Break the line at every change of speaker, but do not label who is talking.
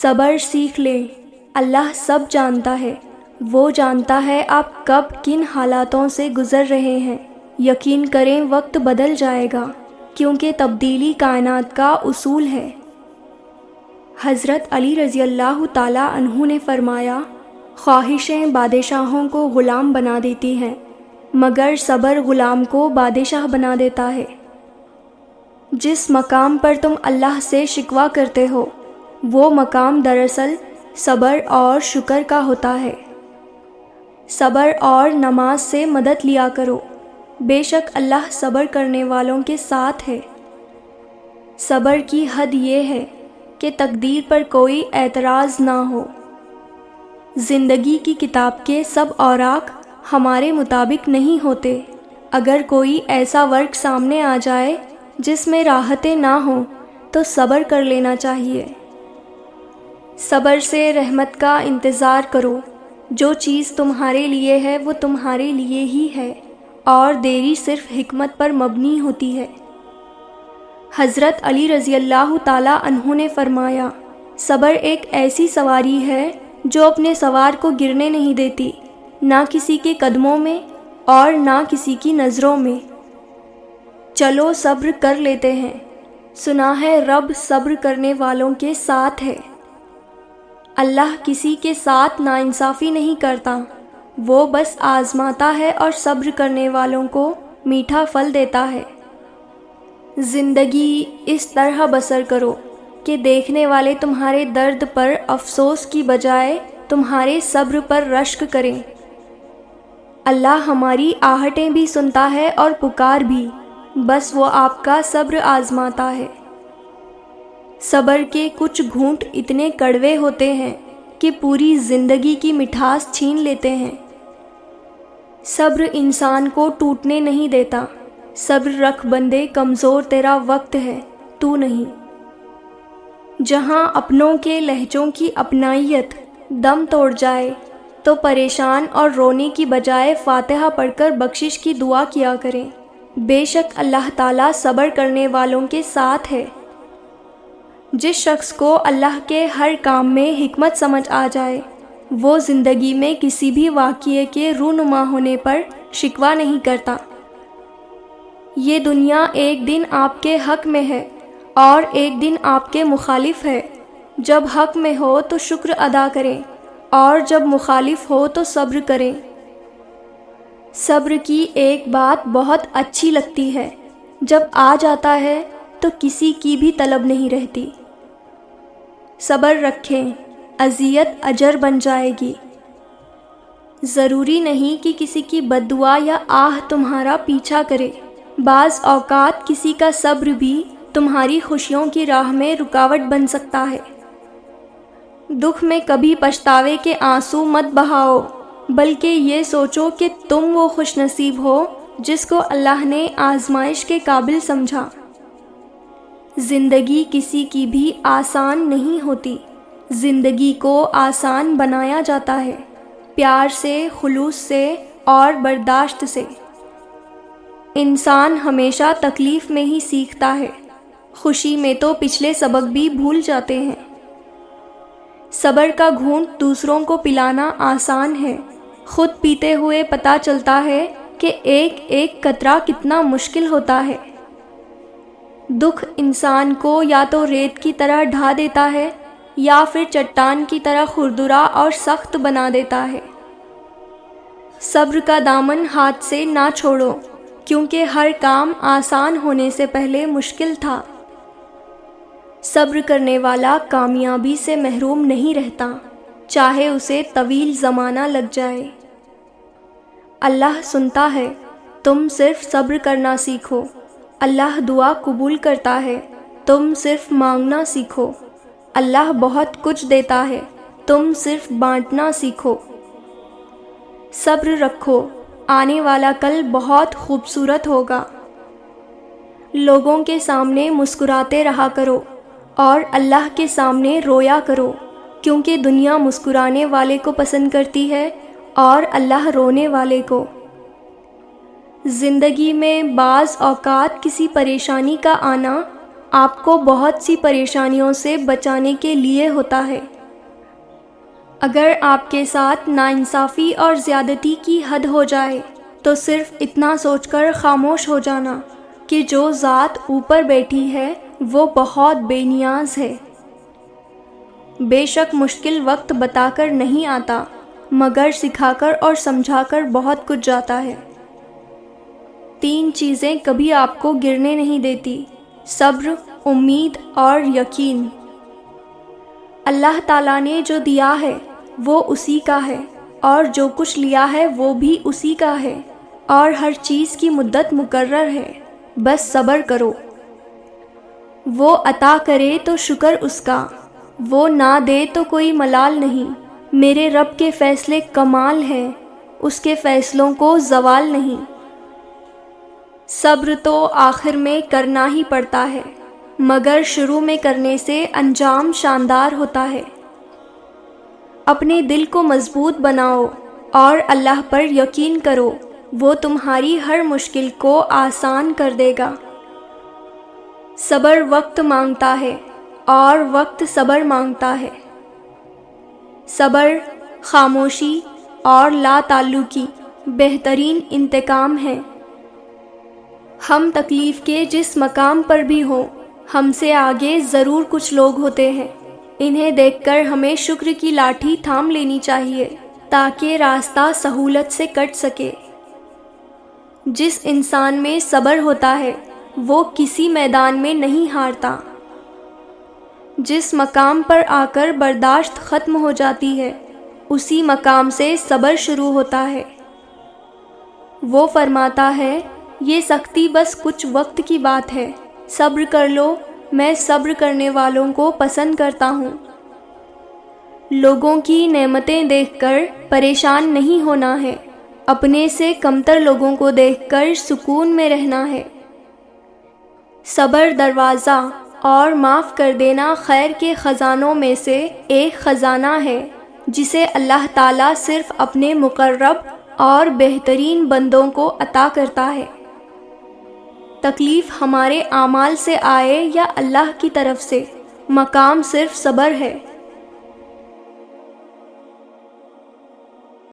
صبر سیکھ لیں، اللہ سب جانتا ہے۔ وہ جانتا ہے آپ کب کن حالاتوں سے گزر رہے ہیں۔ یقین کریں وقت بدل جائے گا، کیونکہ تبدیلی کائنات کا اصول ہے۔ حضرت علی رضی اللہ تعالیٰ عنہ نے فرمایا، خواہشیں بادشاہوں کو غلام بنا دیتی ہیں، مگر صبر غلام کو بادشاہ بنا دیتا ہے۔ جس مقام پر تم اللہ سے شکوہ کرتے ہو، وہ مقام دراصل صبر اور شکر کا ہوتا ہے۔ صبر اور نماز سے مدد لیا کرو، بے شک اللہ صبر کرنے والوں کے ساتھ ہے۔ صبر کی حد یہ ہے کہ تقدیر پر کوئی اعتراض نہ ہو۔ زندگی کی کتاب کے سب اوراق ہمارے مطابق نہیں ہوتے۔ اگر کوئی ایسا ورق سامنے آ جائے جس میں راحتیں نہ ہوں تو صبر کر لینا چاہیے۔ صبر سے رحمت کا انتظار کرو۔ جو چیز تمہارے لیے ہے وہ تمہارے لیے ہی ہے، اور دیری صرف حکمت پر مبنی ہوتی ہے۔ حضرت علی رضی اللہ تعالیٰ عنہ نے فرمایا، صبر ایک ایسی سواری ہے جو اپنے سوار کو گرنے نہیں دیتی، نہ کسی کے قدموں میں اور نہ کسی کی نظروں میں۔ چلو صبر کر لیتے ہیں، سنا ہے رب صبر کرنے والوں کے ساتھ ہے۔ اللہ کسی کے ساتھ ناانصافی نہیں کرتا، وہ بس آزماتا ہے اور صبر کرنے والوں کو میٹھا پھل دیتا ہے۔ زندگی اس طرح بسر کرو کہ دیکھنے والے تمہارے درد پر افسوس کی بجائے تمہارے صبر پر رشک کریں۔ اللہ ہماری آہٹیں بھی سنتا ہے اور پکار بھی، بس وہ آپ کا صبر آزماتا ہے۔ صبر کے کچھ گھونٹ اتنے کڑوے ہوتے ہیں کہ پوری زندگی کی مٹھاس چھین لیتے ہیں۔ صبر انسان کو ٹوٹنے نہیں دیتا۔ صبر رکھ بندے، کمزور تیرا وقت ہے، تو نہیں۔ جہاں اپنوں کے لہجوں کی اپنائیت دم توڑ جائے تو پریشان اور رونے کی بجائے فاتحہ پڑھ کر بخشش کی دعا کیا کریں۔ بے شک اللہ تعالیٰ صبر کرنے والوں کے ساتھ ہے۔ جس شخص کو اللہ کے ہر کام میں حکمت سمجھ آ جائے، وہ زندگی میں کسی بھی واقعے کے رونما ہونے پر شکوہ نہیں کرتا۔ یہ دنیا ایک دن آپ کے حق میں ہے اور ایک دن آپ کے مخالف ہے۔ جب حق میں ہو تو شکر ادا کریں اور جب مخالف ہو تو صبر کریں۔ صبر کی ایک بات بہت اچھی لگتی ہے، جب آ جاتا ہے تو کسی کی بھی طلب نہیں رہتی۔ صبر رکھیں، اذیت اجر بن جائے گی۔ ضروری نہیں کہ کسی کی بد دعا یا آہ تمہارا پیچھا کرے۔ بعض اوقات کسی کا صبر بھی تمہاری خوشیوں کی راہ میں رکاوٹ بن سکتا ہے۔ دکھ میں کبھی پچھتاوے کے آنسو مت بہاؤ، بلکہ یہ سوچو کہ تم وہ خوش نصیب ہو جس کو اللہ نے آزمائش کے قابل سمجھا۔ زندگی کسی کی بھی آسان نہیں ہوتی۔ زندگی کو آسان بنایا جاتا ہے، پیار سے، خلوص سے اور برداشت سے۔ انسان ہمیشہ تکلیف میں ہی سیکھتا ہے، خوشی میں تو پچھلے سبق بھی بھول جاتے ہیں۔ صبر کا گھونٹ دوسروں کو پلانا آسان ہے، خود پیتے ہوئے پتہ چلتا ہے کہ ایک ایک قطرہ کتنا مشکل ہوتا ہے۔ دکھ انسان کو یا تو ریت کی طرح ڈھا دیتا ہے یا پھر چٹان کی طرح کھردرا اور سخت بنا دیتا ہے۔ صبر کا دامن ہاتھ سے نہ چھوڑو، کیونکہ ہر کام آسان ہونے سے پہلے مشکل تھا۔ صبر کرنے والا کامیابی سے محروم نہیں رہتا، چاہے اسے طویل زمانہ لگ جائے۔ اللہ سنتا ہے، تم صرف صبر کرنا سیکھو۔ اللہ دعا قبول کرتا ہے، تم صرف مانگنا سیکھو۔ اللہ بہت کچھ دیتا ہے، تم صرف بانٹنا سیکھو۔ صبر رکھو، آنے والا کل بہت خوبصورت ہوگا۔ لوگوں کے سامنے مسکراتے رہا کرو اور اللہ کے سامنے رویا کرو، کیونکہ دنیا مسکرانے والے کو پسند کرتی ہے اور اللہ رونے والے کو۔ زندگی میں بعض اوقات کسی پریشانی کا آنا آپ کو بہت سی پریشانیوں سے بچانے کے لیے ہوتا ہے۔ اگر آپ کے ساتھ ناانصافی اور زیادتی کی حد ہو جائے تو صرف اتنا سوچ کر خاموش ہو جانا کہ جو ذات اوپر بیٹھی ہے وہ بہت بے نیاز ہے۔ بے شک مشکل وقت بتا کر نہیں آتا، مگر سکھا کر اور سمجھا کر بہت کچھ جاتا ہے۔ 3 چیزیں کبھی آپ کو گرنے نہیں دیتی: صبر، امید اور یقین۔ اللہ تعالیٰ نے جو دیا ہے وہ اسی کا ہے، اور جو کچھ لیا ہے وہ بھی اسی کا ہے، اور ہر چیز کی مدت مقرر ہے، بس صبر کرو۔ وہ عطا کرے تو شکر اس کا، وہ نہ دے تو کوئی ملال نہیں۔ میرے رب کے فیصلے کمال ہیں، اس کے فیصلوں کو زوال نہیں۔ صبر تو آخر میں کرنا ہی پڑتا ہے، مگر شروع میں کرنے سے انجام شاندار ہوتا ہے۔ اپنے دل کو مضبوط بناؤ اور اللہ پر یقین کرو، وہ تمہاری ہر مشکل کو آسان کر دے گا۔ صبر وقت مانگتا ہے اور وقت صبر مانگتا ہے۔ صبر، خاموشی اور لا تعلقی بہترین انتقام ہے۔ ہم تکلیف کے جس مقام پر بھی ہوں، ہم سے آگے ضرور کچھ لوگ ہوتے ہیں۔ انہیں دیکھ کر ہمیں شکر کی لاٹھی تھام لینی چاہیے تاکہ راستہ سہولت سے کٹ سکے۔ جس انسان میں صبر ہوتا ہے وہ کسی میدان میں نہیں ہارتا۔ جس مقام پر آ کر برداشت ختم ہو جاتی ہے اسی مقام سے صبر شروع ہوتا ہے۔ وہ فرماتا ہے، یہ سختی بس کچھ وقت کی بات ہے، صبر کر لو، میں صبر کرنے والوں کو پسند کرتا ہوں۔ لوگوں کی نعمتیں دیکھ کر پریشان نہیں ہونا ہے، اپنے سے کمتر لوگوں کو دیکھ کر سکون میں رہنا ہے۔ صبر دروازہ اور معاف کر دینا خیر کے خزانوں میں سے ایک خزانہ ہے جسے اللہ تعالیٰ صرف اپنے مقرب اور بہترین بندوں کو عطا کرتا ہے۔ تکلیف ہمارے اعمال سے آئے یا اللہ کی طرف سے، مقام صرف صبر ہے۔